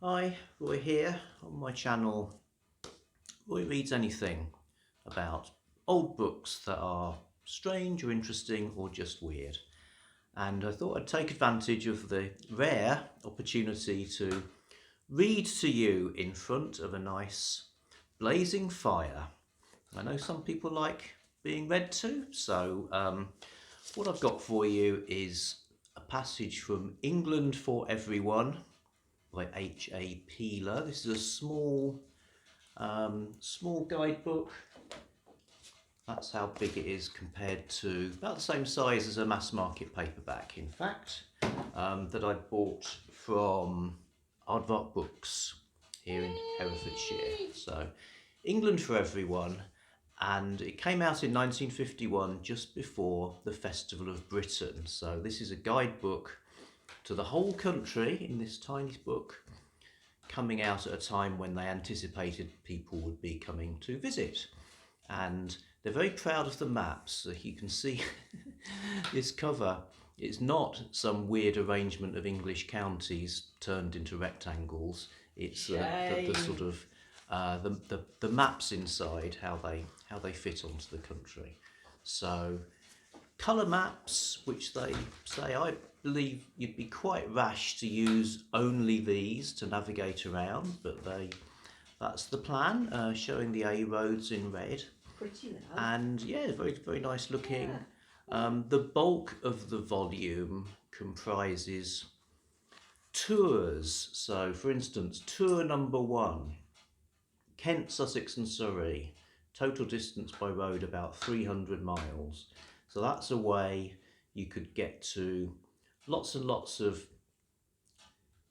Hi, Roy here on my channel. Roy reads anything about old books that are strange or interesting or just weird. And I thought I'd take advantage of the rare opportunity to read to you in front of a nice blazing fire. I know some people like being read to, so what I've got for you is a passage from England for Everyone by H.A. Peeler. This is a small guidebook. That's how big it is compared to about the same size as a mass market paperback, in fact, that I bought from Aardvark Books here in Herefordshire. So, England for Everyone, and it came out in 1951, just before the Festival of Britain. So this is a guidebook to the whole country in this tiny book, coming out at a time when they anticipated people would be coming to visit. And they're very proud of the maps. So you can see this cover. It's not some weird arrangement of English counties turned into rectangles. It's the sort of the maps inside, how they fit onto the country. So colour maps, which they say, I believe you'd be quite rash to use only these to navigate around, but that's the plan, showing the A roads in red. Pretty loud. And yeah, very nice looking. Yeah. The bulk of the volume comprises tours. So for instance, tour number 1, Kent, Sussex and Surrey, total distance by road about 300 miles. So that's a way you could get to lots and lots of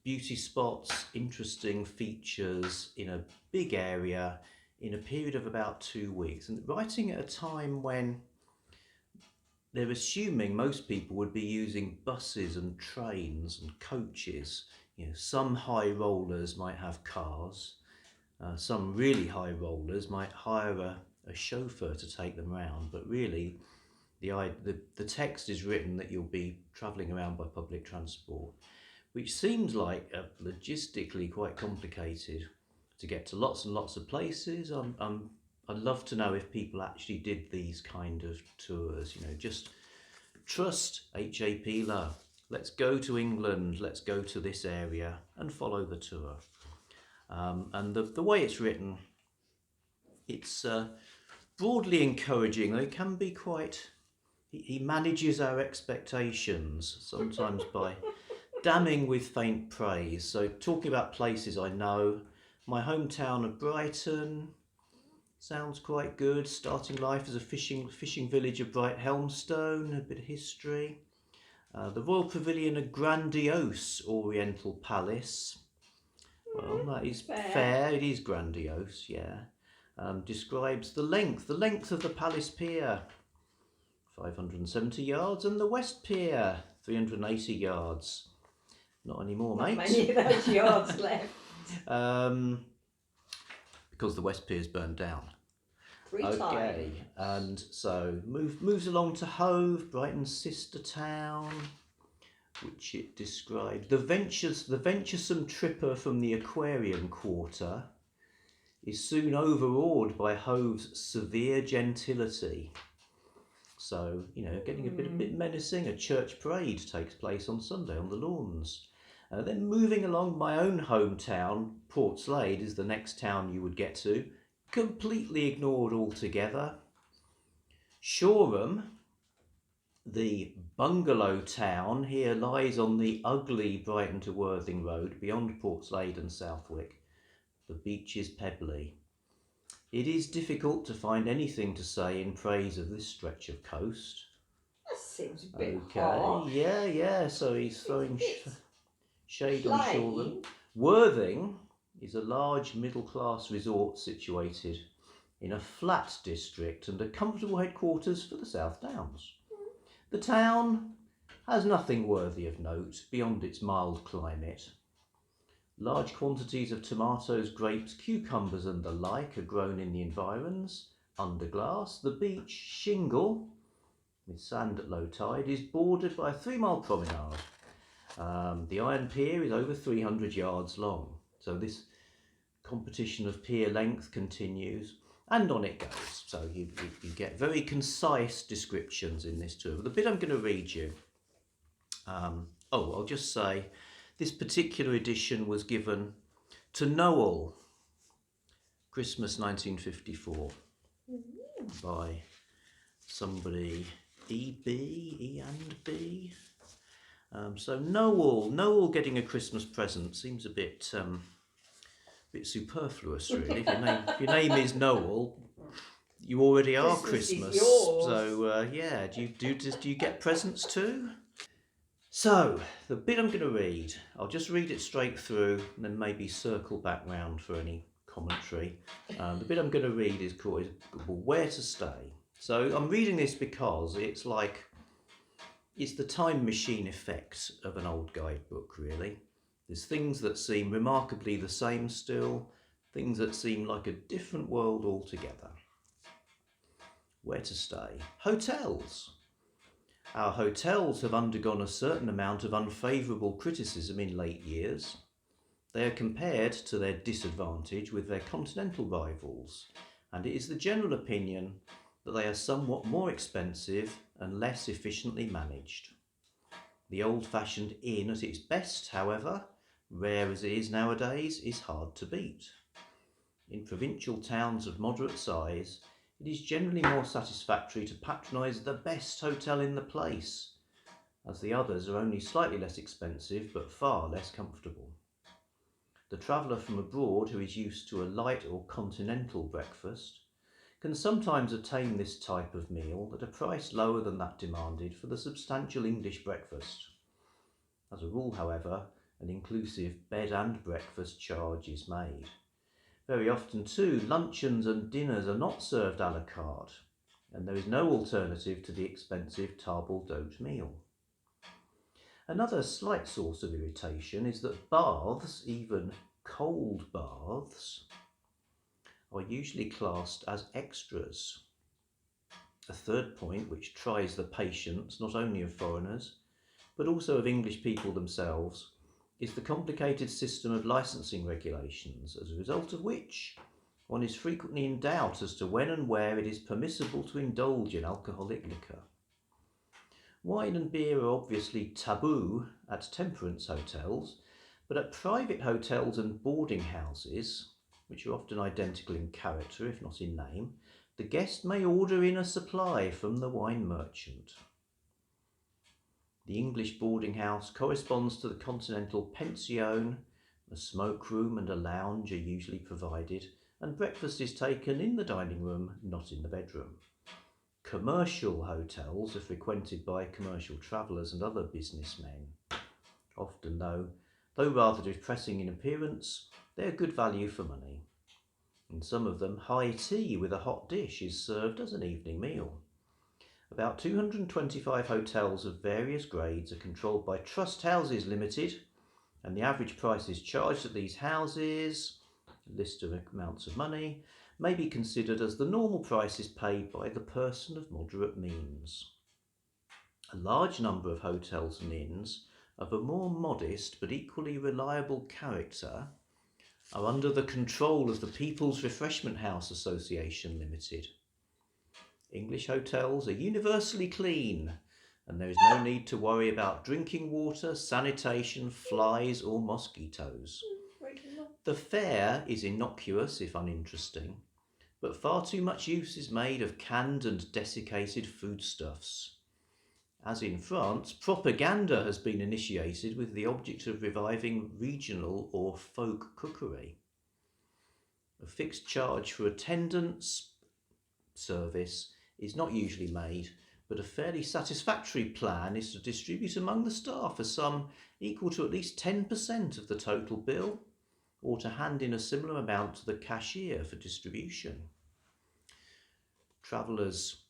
beauty spots, interesting features in a big area in a period of about 2 weeks. And writing at a time when they're assuming most people would be using buses and trains and coaches. You know, some high rollers might have cars. Some really high rollers might hire a chauffeur to take them around, but really the text is written that you'll be travelling around by public transport, which seems like logistically quite complicated to get to lots and lots of places. I'd love to know if people actually did these kind of tours, you know, just trust H.A. Peeler. Let's go to England, let's go to this area and follow the tour. And the way it's written, it's broadly encouraging. It can be quite, he manages our expectations sometimes by damning with faint praise. So talking about places I know, my hometown of Brighton sounds quite good. Starting life as a fishing village of Brighthelmstone, a bit of history. The Royal Pavilion, a grandiose Oriental palace. Well, that is fair. It is grandiose, yeah. Describes the length of the Palace Pier, 570 yards, and the West Pier, 380 yards. Not anymore, mate. Not many of those yards left. Because the West Pier's burned down. Okay, times. And so moves along to Hove, Brighton's sister town, which it described. The venturesome tripper from the aquarium quarter is soon overawed by Hove's severe gentility. So, you know, getting a bit menacing. A church parade takes place on Sunday on the lawns. Then moving along, my own hometown, Portslade, is the next town you would get to, completely ignored altogether. Shoreham, the bungalow town, here lies on the ugly Brighton to Worthing road beyond Portslade and Southwick. The beach is pebbly. It is difficult to find anything to say in praise of this stretch of coast. That seems a bit harsh. Yeah. So he's throwing shade on Shoreham. Worthing is a large middle-class resort situated in a flat district and a comfortable headquarters for the South Downs. The town has nothing worthy of note beyond its mild climate. Large quantities of tomatoes, grapes, cucumbers and the like are grown in the environs. Under glass, the beach, shingle, with sand at low tide, is bordered by a 3-mile promenade. The Iron Pier is over 300 yards long. So this competition of pier length continues, and on it goes. So you get very concise descriptions in this tour. The bit I'm going to read you, I'll just say this particular edition was given to Noel, Christmas 1954, by somebody E and B. So Noel getting a Christmas present seems a bit superfluous, really. If your name is Noel, you already are Christmas. Is yours. So yeah, do you get presents too? So the bit I'm going to read, I'll just read it straight through, and then maybe circle back round for any commentary. The bit I'm going to read is called Where to Stay. So I'm reading this because it's the time machine effect of an old guidebook, really. There's things that seem remarkably the same still, things that seem like a different world altogether. Where to stay? Hotels. Our hotels have undergone a certain amount of unfavourable criticism in late years. They are compared to their disadvantage with their continental rivals, and it is the general opinion that they are somewhat more expensive and less efficiently managed. The old-fashioned inn at its best, however, rare as it is nowadays, is hard to beat. In provincial towns of moderate size, it is generally more satisfactory to patronise the best hotel in the place, as the others are only slightly less expensive but far less comfortable. The traveller from abroad who is used to a light or continental breakfast can sometimes attain this type of meal at a price lower than that demanded for the substantial English breakfast. As a rule, however, an inclusive bed and breakfast charge is made. Very often too, luncheons and dinners are not served a la carte, and there is no alternative to the expensive table d'hote meal. Another slight source of irritation is that baths, even cold baths, are usually classed as extras. A third point which tries the patience not only of foreigners, but also of English people themselves, is the complicated system of licensing regulations, as a result of which one is frequently in doubt as to when and where it is permissible to indulge in alcoholic liquor. Wine and beer are obviously taboo at temperance hotels, but at private hotels and boarding houses, which are often identical in character if not in name, the guest may order in a supply from the wine merchant. The English boarding house corresponds to the continental pension. A smoke room and a lounge are usually provided, and breakfast is taken in the dining room, not in the bedroom. Commercial hotels are frequented by commercial travellers and other businessmen. Often, though rather depressing in appearance, they are good value for money. In some of them, high tea with a hot dish is served as an evening meal. About 225 hotels of various grades are controlled by Trust Houses Limited, and the average prices charged at these houses, a list of amounts of money, may be considered as the normal prices paid by the person of moderate means. A large number of hotels and inns of a more modest but equally reliable character are under the control of the People's Refreshment House Association Limited. English hotels are universally clean, and there is no need to worry about drinking water, sanitation, flies or mosquitoes. The fare is innocuous if uninteresting, but far too much use is made of canned and desiccated foodstuffs. As in France, propaganda has been initiated with the object of reviving regional or folk cookery. A fixed charge for attendance service is not usually made, but a fairly satisfactory plan is to distribute among the staff a sum equal to at least 10% of the total bill, or to hand in a similar amount to the cashier for distribution. Travellers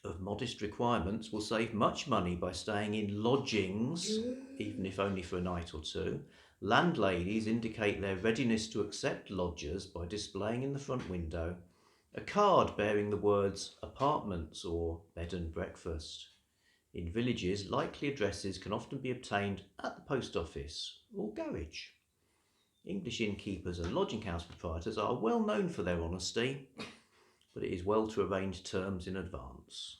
of modest requirements will save much money by staying in lodgings, even if only for a night or two. Landladies indicate their readiness to accept lodgers by displaying in the front window a card bearing the words apartments or bed and breakfast. In villages, likely addresses can often be obtained at the post office or garage. English innkeepers and lodging house proprietors are well known for their honesty, but it is well to arrange terms in advance.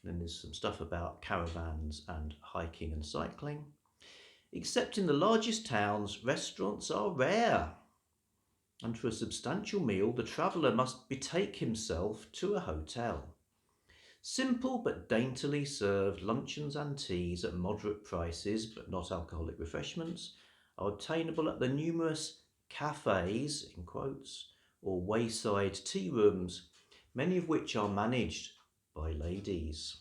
Then there's some stuff about caravans and hiking and cycling. Except in the largest towns, restaurants are rare. And for a substantial meal, the traveller must betake himself to a hotel. Simple but daintily served luncheons and teas at moderate prices, but not alcoholic refreshments, are obtainable at the numerous cafes, in quotes, or wayside tea rooms, many of which are managed by ladies.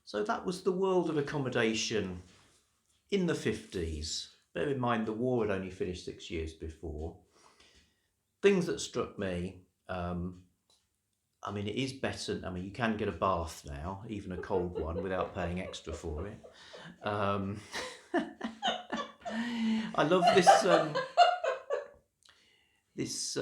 So that was the world of accommodation in the 50s. Bear in mind the war had only finished 6 years before. Things that struck me, I mean, it is better. I mean, you can get a bath now, even a cold one, without paying extra for it. I love this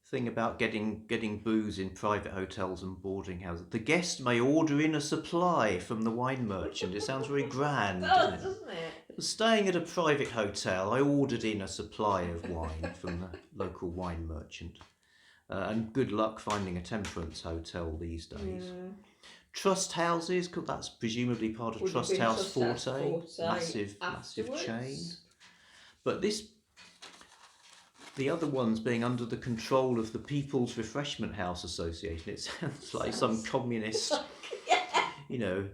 thing about getting booze in private hotels and boarding houses. The guest may order in a supply from the wine merchant. It sounds very grand, doesn't it? I was staying at a private hotel. I ordered in a supply of wine from the local wine merchant. And good luck finding a temperance hotel these days. Trust houses, that's presumably part of Trust House Forte. Massive chain. But the other ones being under the control of the People's Refreshment House Association. It sounds like some communist, you know,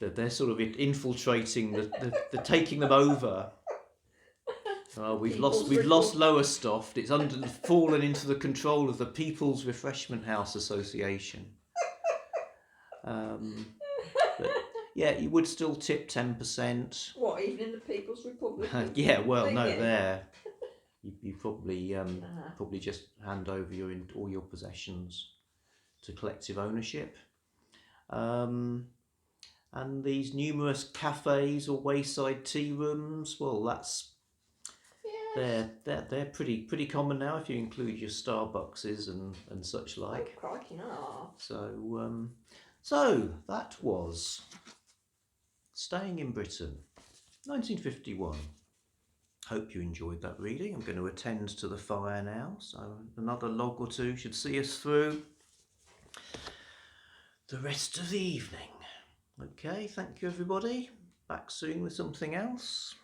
that they're sort of infiltrating, they're taking them over. We've lost Lowestoft. It's fallen into the control of the People's Refreshment House Association. But yeah, you would still tip 10%. What, even in the People's Republic? Yeah, well, no, there. You probably just hand over all your possessions to collective ownership. And these numerous cafes or wayside tea rooms, well, they're pretty common now if you include your Starbuckses and such like. Oh, crikey, no. So that was Staying in Britain, 1951. Hope you enjoyed that reading. I'm going to attend to the fire now, so another log or two should see us through the rest of the evening. Okay, thank you everybody. Back soon with something else.